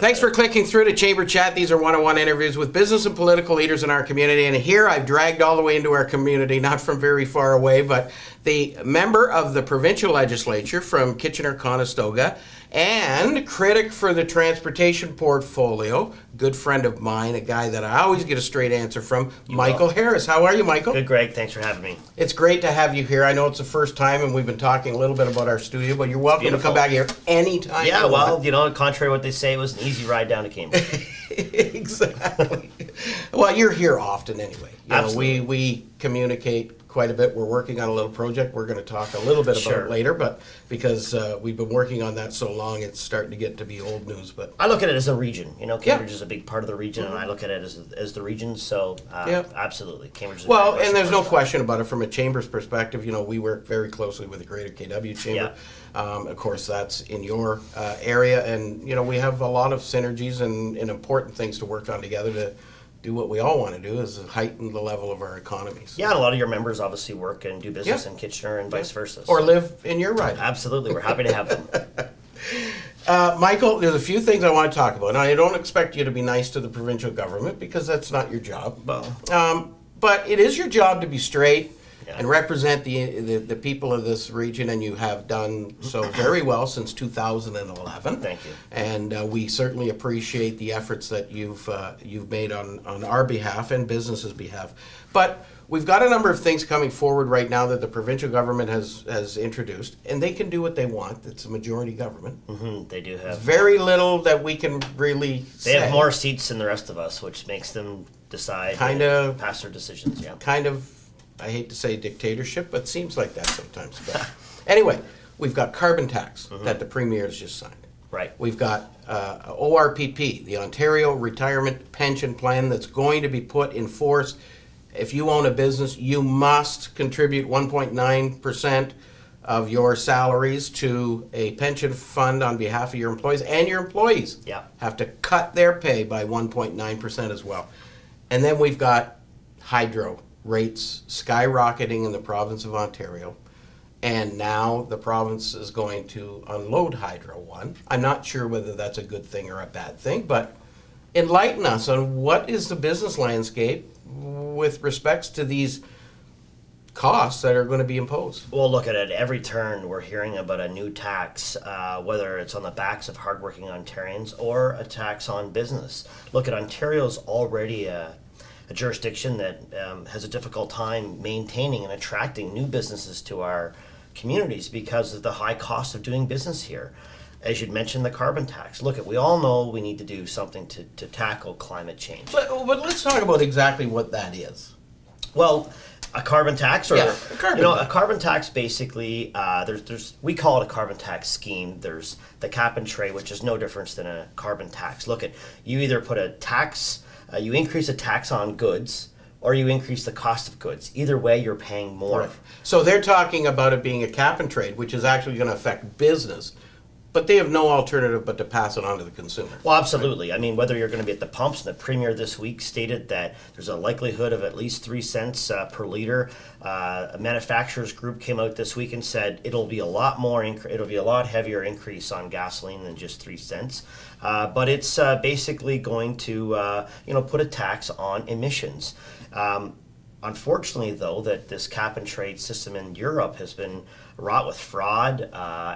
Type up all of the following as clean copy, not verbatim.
Thanks for clicking through to Chamber Chat. These are one-on-one interviews with business and political leaders in our community. And here I've dragged all the way into our community, not from very far away, but the member of the provincial legislature from Kitchener-Conestoga and critic for the transportation portfolio, good friend of mine, a guy that I always get a straight answer from, Michael Harris. How are you, Michael? Good, Greg. Thanks for having me. It's great to have you here. I know it's the first time, and we've been talking a little bit about our studio, but you're welcome to come back here anytime. Yeah, well, you know, contrary to what they say, it was an easy ride down to Cambridge. Exactly. Well, you're here often anyway. Absolutely. We communicate quite a bit. We're working on a little project we're going to talk a little bit about later, but because we've been working on that so long, it's starting to get to be old news. But I look at it as a region. You know, Cambridge is a big part of the region, and I look at it as the region. So, absolutely, Cambridge is well, and there's no question about it. From a Chamber's perspective, you know, we work very closely with the Greater KW Chamber. Of course, that's in your area, and you know, we have a lot of synergies and important things to work on together to do what we all want to do, is heighten the level of our economies. Yeah, and a lot of your members obviously work and do business in Kitchener and vice versa. Or live in your riding. Absolutely, we're happy to have them. Michael, there's a few things I want to talk about. Now, I don't expect you to be nice to the provincial government because that's not your job. Well, but it is your job to be straight and represent the people of this region, and you have done so very well since 2011. Thank you. And we certainly appreciate the efforts that you've made on our behalf and businesses' behalf. But we've got a number of things coming forward right now that the provincial government has introduced, and they can do what they want. It's a majority government. Mm-hmm, they do have very little that we can really say. They have more seats than the rest of us, which makes them decide and pass their decisions. Yeah. Kind of, I hate to say dictatorship, but it seems like that sometimes. But anyway, we've got carbon tax that the Premier has just signed. Right. We've got ORPP, the Ontario Retirement Pension Plan, that's going to be put in force. If you own a business, you must contribute 1.9% of your salaries to a pension fund on behalf of your employees, and your employees have to cut their pay by 1.9% as well. And then we've got hydro rates skyrocketing in the province of Ontario, and now the province is going to unload Hydro One. I'm not sure whether that's a good thing or a bad thing, but enlighten us on what is the business landscape with respects to these costs that are going to be imposed. Well, look at it. Every turn we're hearing about a new tax, whether it's on the backs of hardworking Ontarians or a tax on business. Look at Ontario's already a jurisdiction that has a difficult time maintaining and attracting new businesses to our communities because of the high cost of doing business here. As you'd mentioned, the carbon tax. Look, we all know we need to do something to tackle climate change. But let's talk about exactly what that is. Well, a carbon tax, or a carbon tax. A carbon tax basically. We call it a carbon tax scheme. There's the cap and trade, which is no difference than a carbon tax. Look at, you either put a tax, you increase a tax on goods, or you increase the cost of goods. Either way, you're paying more. Right. So they're talking about it being a cap and trade, which is actually going to affect business. But they have no alternative but to pass it on to the consumer. Well, absolutely. Right? I mean, whether you're going to be at the pumps, and the Premier this week stated that there's a likelihood of at least 3 cents per liter. A manufacturers group came out this week and said it'll be a lot more. It'll be a lot heavier increase on gasoline than just 3 cents. But it's basically going to put a tax on emissions. Unfortunately, though, that this cap and trade system in Europe has been wrought with fraud,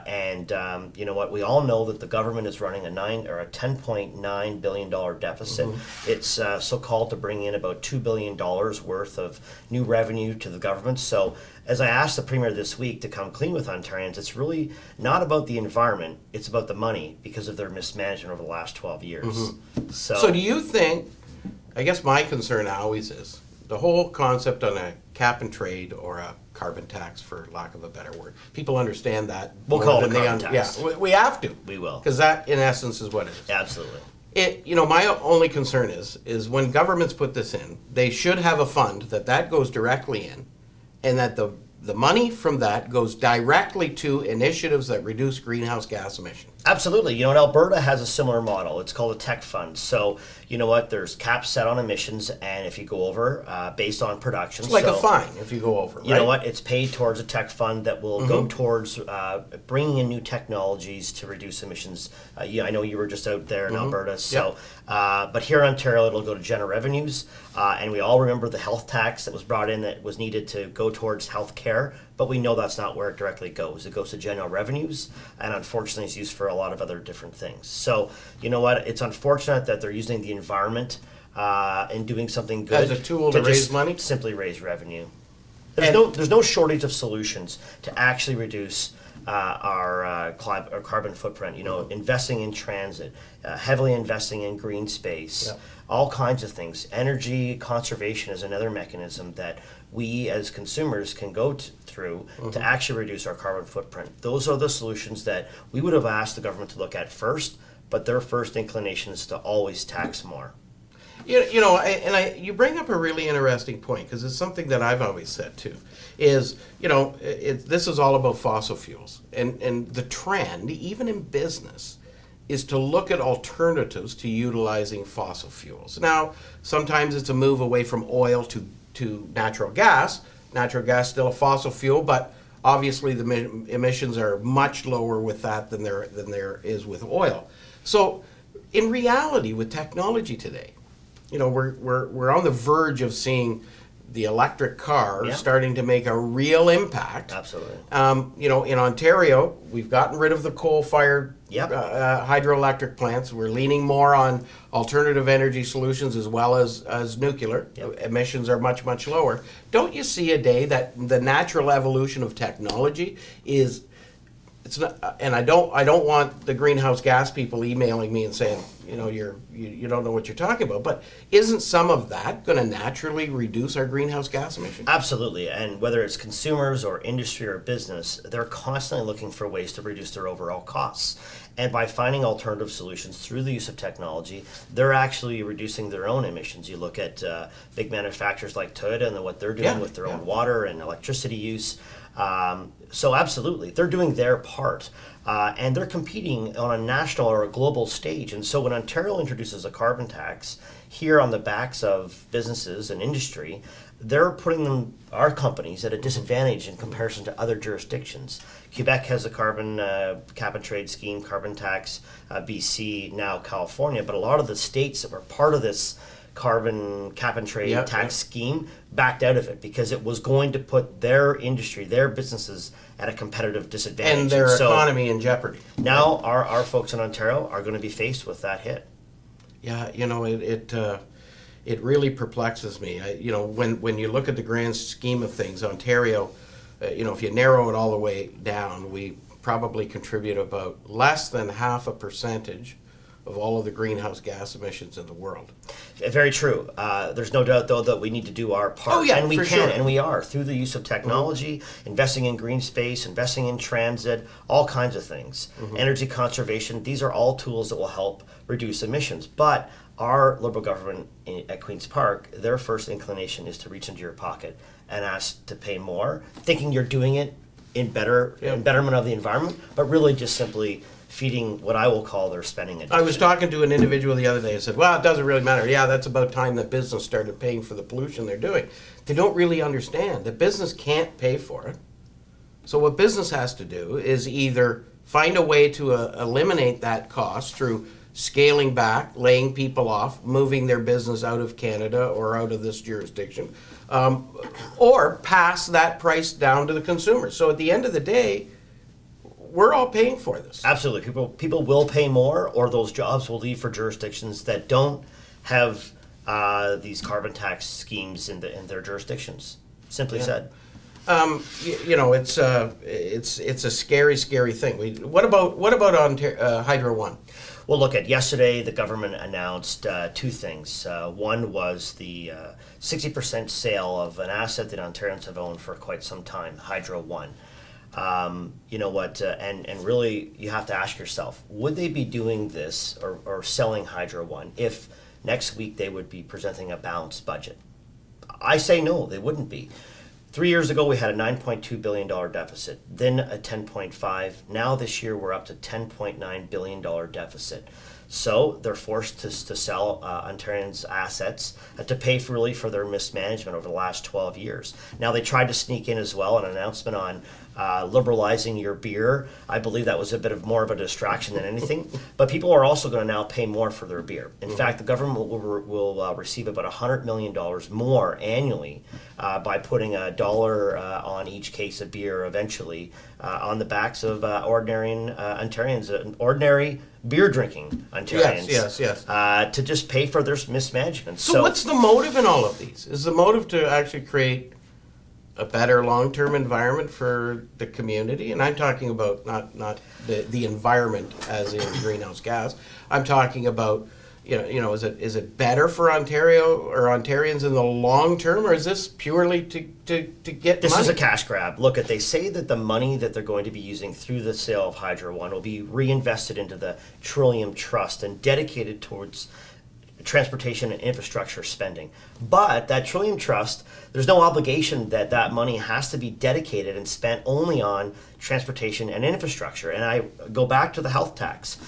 and you know what? We all know that the government is running a $10.9 billion deficit. It's so-called to bring in about $2 billion worth of new revenue to the government. So, as I asked the Premier this week to come clean with Ontarians, it's really not about the environment; it's about the money because of their mismanagement over the last 12 years. So do you think? I guess my concern always is the whole concept on a cap and trade or a carbon tax, for lack of a better word. People understand that. We'll call it a carbon tax. Yeah, we have to. We will. Because that, in essence, is what it is. Absolutely. My only concern is when governments put this in, they should have a fund that goes directly in, and that the money from that goes directly to initiatives that reduce greenhouse gas emissions. Absolutely. You know, and Alberta has a similar model. It's called a tech fund. So, you know what? There's caps set on emissions, and if you go over, based on production. It's like so, a fine if you go over, right? You know what? It's paid towards a tech fund that will go towards bringing in new technologies to reduce emissions. I know you were just out there in Alberta. So, but here in Ontario, it'll go to general revenues. And we all remember the health tax that was brought in that was needed to go towards health care. But we know that's not where it directly goes. It goes to general revenues, and unfortunately, it's used for a lot of other different things. So, you know what? It's unfortunate that they're using the environment and doing something good As a tool to raise just money? simply raise revenue. There's no shortage of solutions to actually reduce our carbon footprint. You know, investing in transit, heavily investing in green space, all kinds of things. Energy conservation is another mechanism that we as consumers can go through to actually reduce our carbon footprint. Those are the solutions that we would have asked the government to look at first, but their first inclination is to always tax more. You bring up a really interesting point, because it's something that I've always said too, is, this is all about fossil fuels. And the trend, even in business, is to look at alternatives to utilizing fossil fuels. Now, sometimes it's a move away from oil to natural gas. Natural gas is still a fossil fuel, but obviously the emissions are much lower with that than there is with oil. So in reality, with technology today, we're on the verge of seeing the electric car starting to make a real impact. Absolutely. In Ontario, we've gotten rid of the coal-fired hydroelectric plants. We're leaning more on alternative energy solutions as well as nuclear. Emissions are much, much lower. Don't you see a day that the natural evolution of technology is... It's not, and I don't want the greenhouse gas people emailing me and saying, you don't know what you're talking about. But isn't some of that going to naturally reduce our greenhouse gas emissions? Absolutely. And whether it's consumers or industry or business, they're constantly looking for ways to reduce their overall costs. And by finding alternative solutions through the use of technology, they're actually reducing their own emissions. You look at big manufacturers like Toyota and what they're doing with their own water and electricity use. So absolutely, they're doing their part. And they're competing on a national or a global stage. And so when Ontario introduces a carbon tax here on the backs of businesses and industry, they're putting our companies at a disadvantage in comparison to other jurisdictions. Quebec has a carbon cap and trade scheme, carbon tax, BC, now California, but a lot of the states that were part of this carbon cap and trade tax scheme backed out of it because it was going to put their industry, their businesses at a competitive disadvantage. And their economy in jeopardy. Now our folks in Ontario are going to be faced with that hit. Yeah, it really perplexes me. When you look at the grand scheme of things, Ontario, if you narrow it all the way down, we probably contribute about less than 0.5% of all of the greenhouse gas emissions in the world. Very true. There's no doubt, though, that we need to do our part. Oh, yeah, and we for can, sure. and we are, through the use of technology, investing in green space, investing in transit, all kinds of things. Energy conservation, these are all tools that will help reduce emissions. But our Liberal government at Queen's Park, their first inclination is to reach into your pocket and ask to pay more, thinking you're doing it in betterment of the environment, but really just simply feeding what I will call their spending addiction. I was talking to an individual the other day and said, well, it doesn't really matter. Yeah, that's about time that business started paying for the pollution they're doing. They don't really understand that business can't pay for it. So what business has to do is either find a way to eliminate that cost through scaling back, laying people off, moving their business out of Canada or out of this jurisdiction, or pass that price down to the consumer. So at the end of the day, we're all paying for this. Absolutely. People will pay more, or those jobs will leave for jurisdictions that don't have these carbon tax schemes in their jurisdictions. Simply said. It's a scary, scary thing. What about Hydro One? Well, look, at yesterday, the government announced two things. One was the 60% sale of an asset that Ontarians have owned for quite some time, Hydro One. You know what, and really you have to ask yourself, would they be doing this or selling Hydro One if next week they would be presenting a balanced budget? I say no, they wouldn't be. 3 years ago, we had a $9.2 billion deficit, then a 10.5. Now this year, we're up to $10.9 billion deficit. So they're forced to sell Ontarians' assets to pay for their mismanagement over the last 12 years. Now they tried to sneak in as well an announcement on liberalizing your beer. I believe that was a bit of more of a distraction than anything. But people are also going to now pay more for their beer. In fact, the government will receive about $100 million more annually by putting $1 on each case of beer eventually on the backs of ordinary Ontarians, ordinary beer drinking Ontarians. Yes. To just pay for their mismanagement. So what's the motive in all of these? Is the motive to actually create a better long-term environment for the community? And I'm talking about not the environment as in greenhouse gas. I'm talking about, is it better for Ontario or Ontarians in the long term, or is this purely to get This money? is a cash grab. Look, they say that the money that they're going to be using through the sale of Hydro One will be reinvested into the Trillium Trust and dedicated towards transportation and infrastructure spending. But that Trillium Trust, there's no obligation that money has to be dedicated and spent only on transportation and infrastructure. And I go back to the health tax.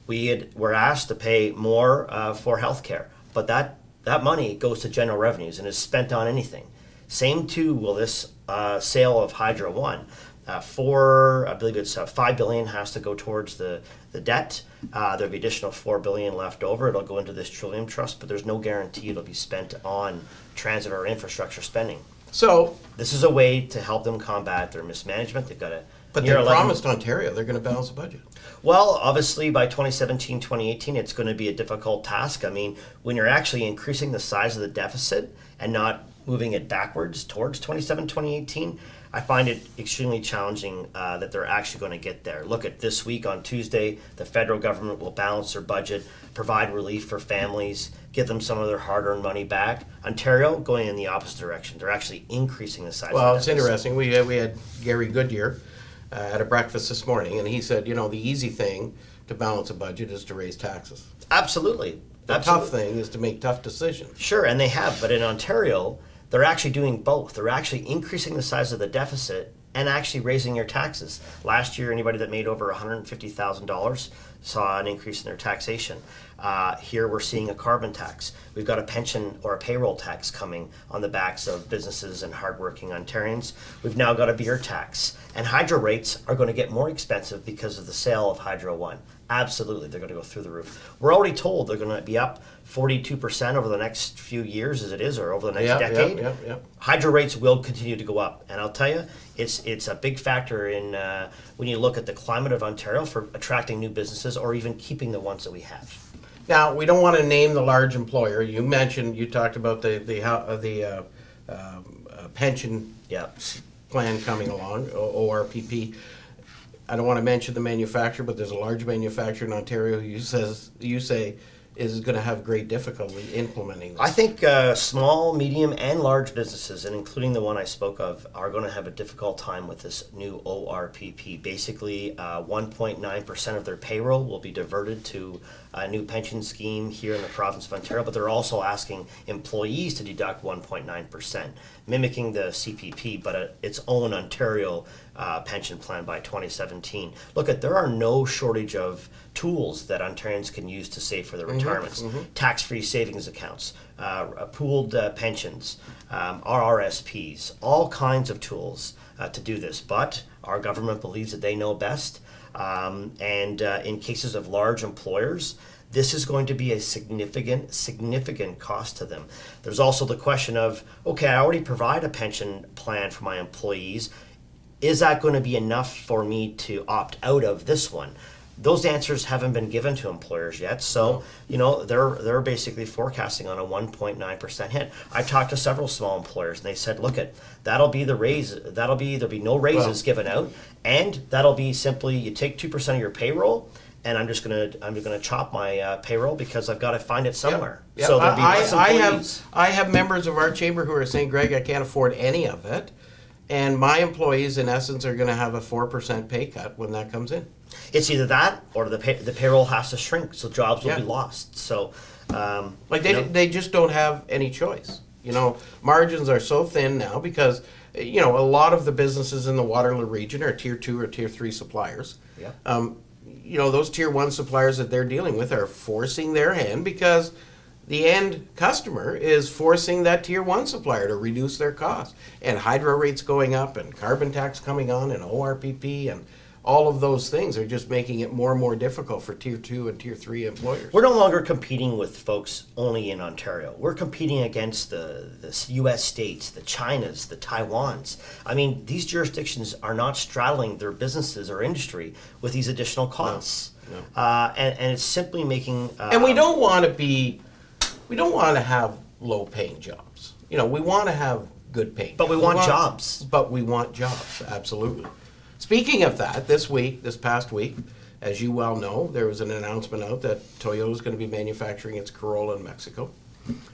We're asked to pay more for health care, but that money goes to general revenues and is spent on anything. Same too will this sale of Hydro One. I believe it's $5 billion has to go towards the debt. There'll be additional $4 billion left over. It'll go into this Trillium Trust, but there's no guarantee it'll be spent on transit or infrastructure spending. So, this is a way to help them combat their mismanagement. They've got to. but they promised Ontario they're going to balance the budget. Well, obviously by 2017, 2018, it's going to be a difficult task. I mean, when you're actually increasing the size of the deficit and not moving it backwards towards 2017, 2018, I find it extremely challenging that they're actually going to get there. Look at this week on Tuesday, the federal government will balance their budget, provide relief for families, give them some of their hard-earned money back. Ontario going in the opposite direction. They're actually increasing the size of the Well, it's deficit. interesting. We had Gary Goodyear at a breakfast this morning, and he said, the easy thing to balance a budget is to raise taxes. Absolutely. The tough thing is to make tough decisions. Sure, and they have, but in Ontario, they're actually doing both. They're actually increasing the size of the deficit and actually raising your taxes. Last year, anybody that made over $150,000 saw an increase in their taxation. Here we're seeing a carbon tax. We've got a pension or a payroll tax coming on the backs of businesses and hardworking Ontarians. We've now got a beer tax. And hydro rates are going to get more expensive because of the sale of Hydro One. Absolutely, they're going to go through the roof. We're already told they're going to be up 42% over the next few years as it is, or over the next decade. Yeah. Hydro rates will continue to go up. And I'll tell you, it's a big factor in when you look at the climate of Ontario for attracting new businesses or even keeping the ones that we have. Now, we don't want to name the large employer. You talked about the pension plan coming along, ORPP. I don't want to mention the manufacturer, but there's a large manufacturer in Ontario who you say is going to have great difficulty implementing this. I think small, medium, and large businesses, and including the one I spoke of, are going to have a difficult time with this new ORPP. Basically, 1.9% of their payroll will be diverted to a new pension scheme here in the province of Ontario, but they're also asking employees to deduct 1.9%, mimicking the CPP, but its own Ontario pension plan by 2017. Look, there are no shortage of tools that Ontarians can use to save for their retirements. Tax-free savings accounts, pooled pensions, RRSPs, all kinds of tools to do this. But our government believes that they know best. And in cases of large employers, this is going to be a significant cost to them. There's also the question of, okay, I already provide a pension plan for my employees. Is that going to be enough for me to opt out of this one? Those answers haven't been given to employers yet, so they're basically forecasting on a 1.9% hit. I've talked to several small employers, and they said, "Look, that'll be the raise. There'll be no raises given out, and that'll be simply you take 2% of your payroll, and I'm gonna chop my payroll because I've got to find it somewhere." Yeah. So there'll be less employees. I have members of our chamber who are saying, "Greg, I can't afford any of it," and my employees, in essence, are going to have a 4% pay cut when that comes in. It's either that or the payroll has to shrink, so jobs will be lost. So, they just don't have any choice. Margins are so thin now because you know, a lot of the businesses in the Waterloo region are tier 2 or tier 3 suppliers. Yeah. You know, those tier 1 suppliers that they're dealing with are forcing their hand because the end customer is forcing that tier 1 supplier to reduce their costs. And hydro rates going up and carbon tax coming on and ORPP and all of those things are just making it more and more difficult for tier 2 and tier 3 employers. We're no longer competing with folks only in Ontario. We're competing against the U.S. states, the Chinas, the Taiwans. I mean, these jurisdictions are not straddling their businesses or industry with these additional costs. No. And it's simply making... And we don't want to have low-paying jobs. You know, we want to have good paying. But we want jobs. But we want jobs, absolutely. Speaking of that, this past week, as you well know, there was an announcement out that Toyota is going to be manufacturing its Corolla in Mexico.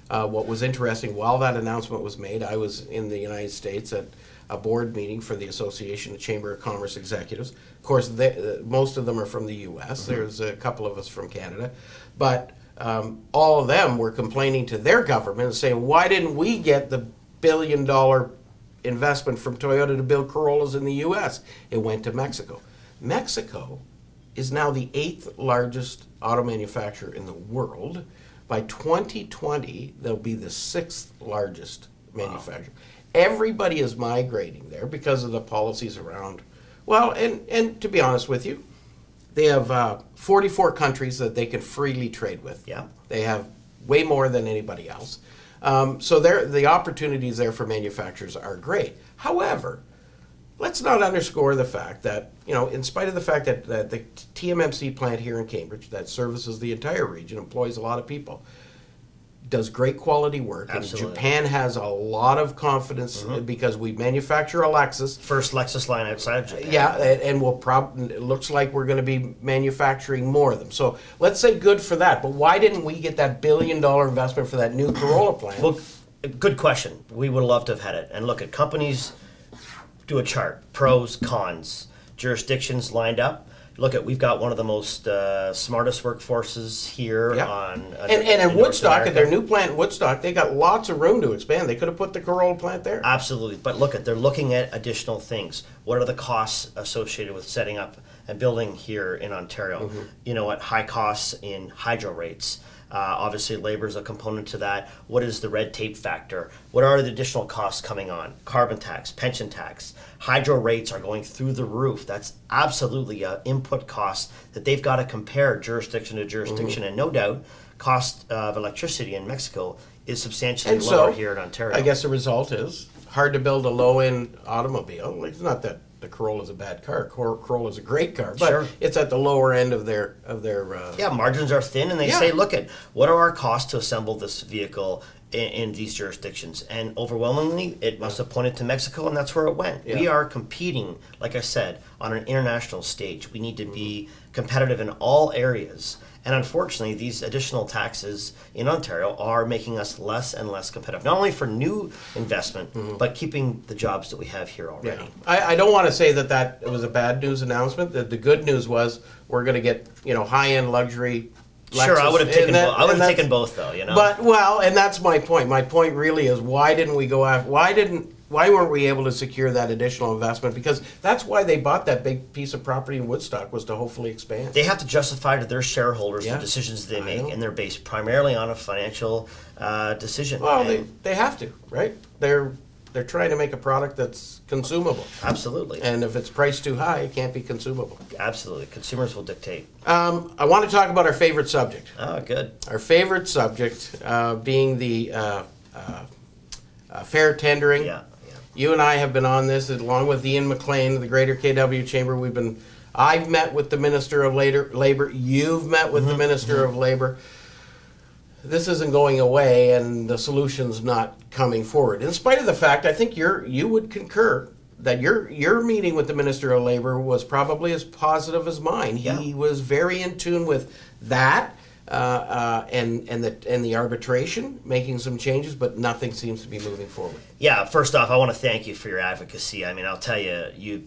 What was interesting, while that announcement was made, I was in the United States at a board meeting for the Association of Chamber of Commerce Executives. Of course, most of them are from the U.S. There's a couple of us from Canada. But all of them were complaining to their government and saying, why didn't we get the billion-dollar investment from Toyota to build Corollas in the U.S.? It went to Mexico. Mexico is now the 8th largest auto manufacturer in the world. By 2020, they'll be the 6th largest manufacturer. Everybody is migrating there because of the policies around, well, and to be honest with you, they have 44 countries that they can freely trade with. Yeah. They have way more than anybody else. So the opportunities there for manufacturers are great. However, let's not underscore the fact that, you know, in spite of the fact that the TMMC plant here in Cambridge that services the entire region, employs a lot of people, does great quality work. Absolutely. And Japan has a lot of confidence because we manufacture a Lexus. First Lexus line outside of Japan. Yeah, and it looks like we're going to be manufacturing more of them. So let's say good for that. But why didn't we get that billion-dollar investment for that new Corolla plant? Well, good question. We would love to have had it. And look, at companies do a chart, pros, cons, jurisdictions lined up. Look, we've got one of the most smartest workforces here Yeah. in in Woodstock, North at their new plant in Woodstock, they got lots of room to expand. They could have put the Corolla plant there. Absolutely. But look, they're looking at additional things. What are the costs associated with setting up and building here in Ontario? You know, at high costs in hydro rates. Obviously, labor is a component to that. What is the red tape factor? What are the additional costs coming on? Carbon tax, pension tax. Hydro rates are going through the roof. That's absolutely an input cost that they've got to compare jurisdiction to jurisdiction. And no doubt, cost of electricity in Mexico is substantially And lower so, here in Ontario. I guess the result is hard to build a low-end automobile. It's not that the Corolla is a bad car. Corolla is a great car, but Sure. it's at the lower end of their. Yeah, margins are thin, and they Yeah. say, look at what are our costs to assemble this vehicle in these jurisdictions? And overwhelmingly, it must have pointed to Mexico, and that's where it went. Yeah. We are competing, like I said, on an international stage. We need to be competitive in all areas. And unfortunately, these additional taxes in Ontario are making us less and less competitive, not only for new investment, but keeping the jobs that we have here already. Yeah. I don't want to say that it was a bad news announcement. The good news was we're going to get, you know, high-end luxury Sure, I Lexus. would have taken And both. I would and have that's- taken both, though. You know. But and that's my point. My point really is why didn't we go after? Why weren't we able to secure that additional investment? Because that's why they bought that big piece of property in Woodstock, was to hopefully expand. They have to justify to their shareholders Yeah, the decisions they I make, know. and they're based primarily on a financial decision. Well, And they have to, right? They're trying to make a product that's consumable, absolutely, and if it's priced too high, it can't be consumable. absolutely, consumers will dictate. I want to talk about our favorite subject. Oh, good. Our favorite subject being the fair tendering. Yeah, yeah. You and I have been on this, along with Ian McLean, the Greater KW Chamber. I've met with the Minister of Labor. You've met with the Minister of Labor. This isn't going away, and the solution's not coming forward. In spite of the fact, I think you would concur that your meeting with the Minister of Labor was probably as positive as mine. Yeah. He was very in tune with that. and the arbitration, making some changes, but nothing seems to be moving forward. Yeah, first off, I want to thank you for your advocacy. I mean, I'll tell you,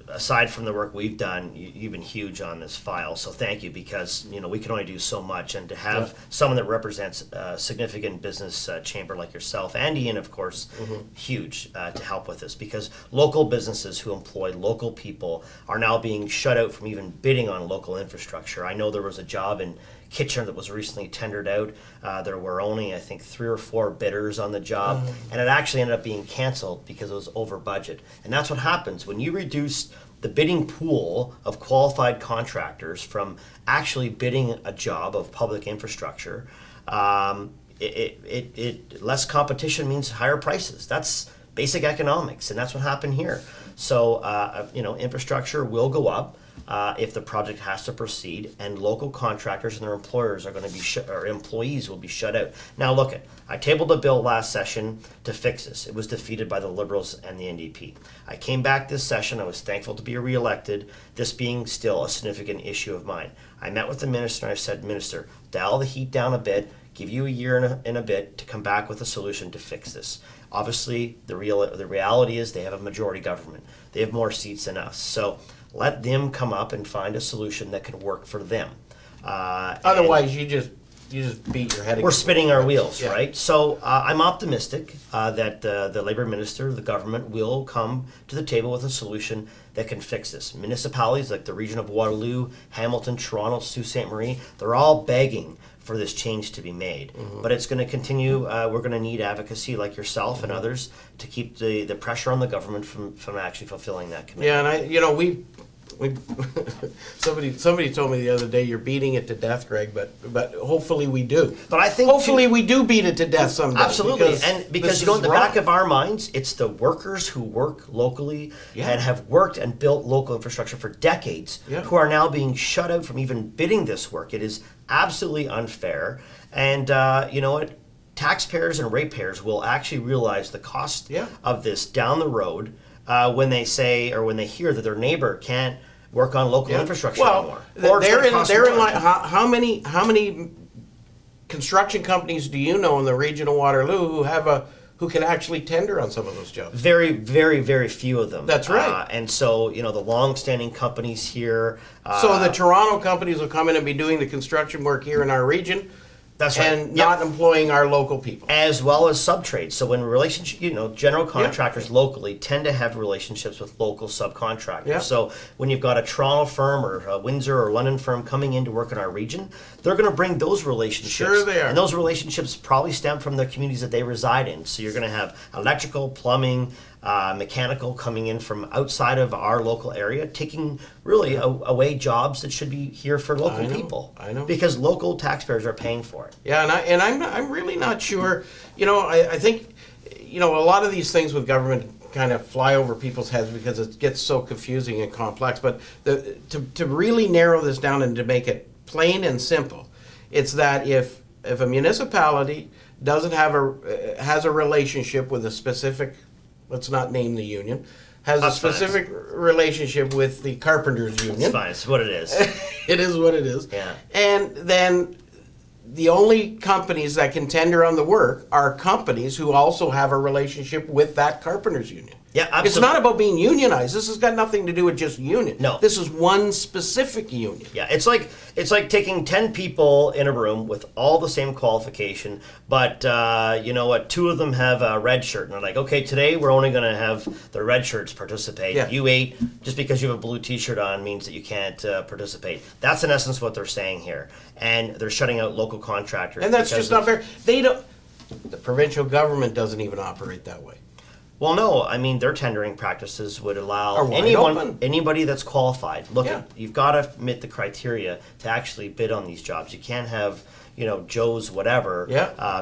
aside from the work we've done, you've been huge on this file. So thank you, because we can only do so much, and to have someone that represents a significant business chamber like yourself, and Ian, of course, huge to help with this, because local businesses who employ local people are now being shut out from even bidding on local infrastructure. I know there was a job in Kitchener that was recently tendered out. There were only, I think, 3 or 4 bidders on the job, and it actually ended up being canceled because it was over budget. And that's what happens when you reduce the bidding pool of qualified contractors from actually bidding a job of public infrastructure. Less competition means higher prices. That's basic economics, and that's what happened here. So, infrastructure will go up if the project has to proceed, and local contractors and their employers are going to be or employees will be shut out. Now, look, I tabled a bill last session to fix this. It was defeated by the Liberals and the NDP. I came back this session. I was thankful to be reelected, this being still a significant issue of mine. I met with the minister and I said, Minister, dial the heat down a bit, give you a year and a bit to come back with a solution to fix this. Obviously, the reality is they have a majority government. They have more seats than us. So let them come up and find a solution that can work for them. Otherwise, you just beat your head. We're spinning our wheels, Yeah. right? So I'm optimistic that the Labour Minister, the government, will come to the table with a solution that can fix this. Municipalities like the region of Waterloo, Hamilton, Toronto, Sault Ste. Marie, they're all begging for this change to be made. But it's going to continue. We're going to need advocacy like yourself and others to keep the pressure on the government from actually fulfilling that commitment. Yeah, and we somebody told me the other day, you're beating it to death, Greg, but hopefully we do. But I think hopefully we do beat it to death someday. Absolutely, because in the back of of our minds, it's the workers who work locally and have worked and built local infrastructure for decades who are now being shut out from even bidding this work. It is absolutely unfair, and you know what? Taxpayers and ratepayers will actually realize the cost of this down the road when they say or when they hear that their neighbor can't work on local infrastructure anymore. Therein line. How many construction companies do you know in the region of Waterloo who can actually tender on some of those jobs? Very, very, very few of them. That's right. And so, the long-standing companies here. So the Toronto companies will come in and be doing the construction work here in our region. That's right. And not employing our local people. As well as subtrades. So when general contractors locally tend to have relationships with local subcontractors. Yeah. So when you've got a Toronto firm or a Windsor or London firm coming in to work in our region, they're going to bring those relationships. Sure they are. And those relationships probably stem from the communities that they reside in. So you're going to have electrical, plumbing, mechanical coming in from outside of our local area, taking really away jobs that should be here for local people. I know. Because local taxpayers are paying for it. Yeah, and I'm really not sure. I think a lot of these things with government kind of fly over people's heads because it gets so confusing and complex. But to really narrow this down and to make it plain and simple, it's that if a municipality has a relationship with a specific, let's not name the union, has a specific relationship with the carpenters union. It's fine. It's what it is. It is what it is. Yeah. And then the only companies that can tender on the work are companies who also have a relationship with that carpenters union. Yeah, absolutely. It's not about being unionized. This has got nothing to do with just union. No. This is one specific union. Yeah, it's like taking 10 people in a room with all the same qualification, but you know what? 2 of them have a red shirt, and they're like, okay, today we're only going to have the red shirts participate. Yeah. You 8, just because you have a blue T-shirt on means that you can't participate. That's in essence what they're saying here, and they're shutting out local contractors. And that's just not fair. The provincial government doesn't even operate that way. Well, no, I mean, their tendering practices would allow Are wide open. anybody that's qualified. Look, Yeah. you've got to meet the criteria to actually bid on these jobs. You can't have, Joe's whatever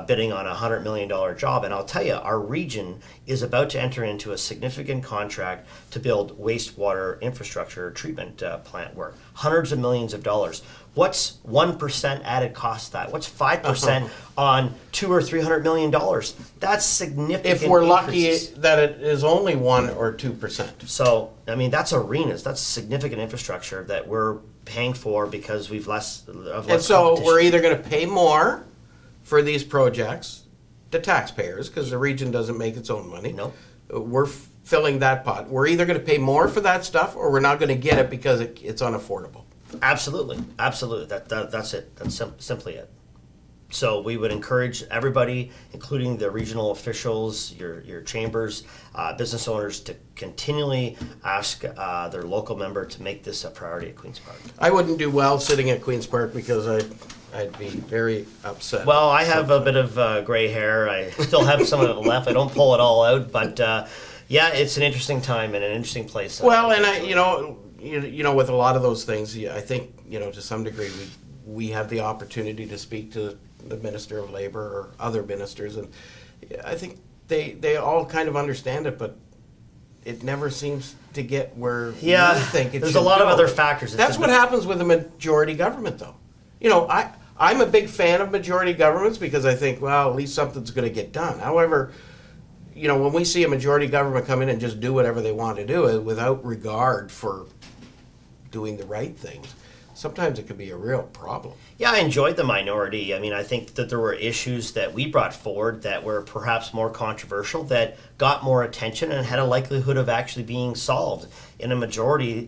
bidding on a $100 million job. And I'll tell you, our region is about to enter into a significant contract to build wastewater infrastructure treatment plant work. Hundreds of millions of dollars. What's 1% added cost to that? What's 5% on $200 or $300 million? That's significant. If we're lucky increases. that it is only 1 or 2%. So, I mean, that's arenas. That's significant infrastructure that we're paying for because we've less And so competition. we're either going to pay more for these projects, the taxpayers, because the region doesn't make its own money. No. We're filling that pot. We're either going to pay more for that stuff, or we're not going to get it because it's unaffordable. Absolutely, absolutely. That's it. That's simply it. So we would encourage everybody, including the regional officials, your chambers, business owners, to continually ask their local member to make this a priority at Queen's Park. I wouldn't do well sitting at Queen's Park because I'd be very upset. Well, I have a bit of gray hair. I still have some of it left. I don't pull it all out, but yeah, it's an interesting time and an interesting place. Well, and you know, with a lot of those things, I think, to some degree, we have the opportunity to speak to the Minister of Labor or other ministers, and I think they all kind of understand it, but it never seems to get where we think it should there's a lot of go. other factors. That's what happens with a majority government, though. I'm a big fan of majority governments because I think, well, at least something's going to get done. However, when we see a majority government come in and just do whatever they want to do without regard for doing the right things, sometimes it could be a real problem. Yeah, I enjoyed the minority. I mean, I think that there were issues that we brought forward that were perhaps more controversial, that got more attention and had a likelihood of actually being solved. In a majority,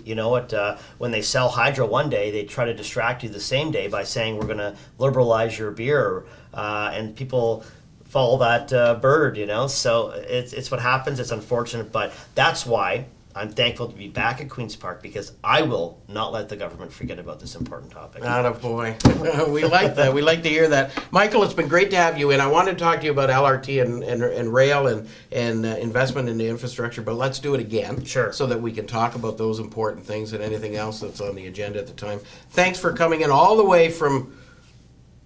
when they sell hydro one day, they try to distract you the same day by saying we're going to liberalize your beer, and people follow that bird, So it's what happens. It's unfortunate, but that's why I'm thankful to be back at Queen's Park, because I will not let the government forget about this important topic. Attaboy. We like that. We like to hear that. Michael, it's been great to have you in. I wanted to talk to you about LRT and rail and investment in the infrastructure, but let's do it again. Sure. So that we can talk about those important things and anything else that's on the agenda at the time. Thanks for coming in all the way from...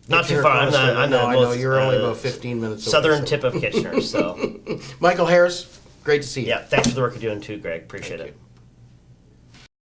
Not too far. I know. You're only about 15 minutes away. Southern tip of Kitchener, so. Michael Harris, great to see you. Yeah, thanks for the work you're doing too, Greg. Appreciate it.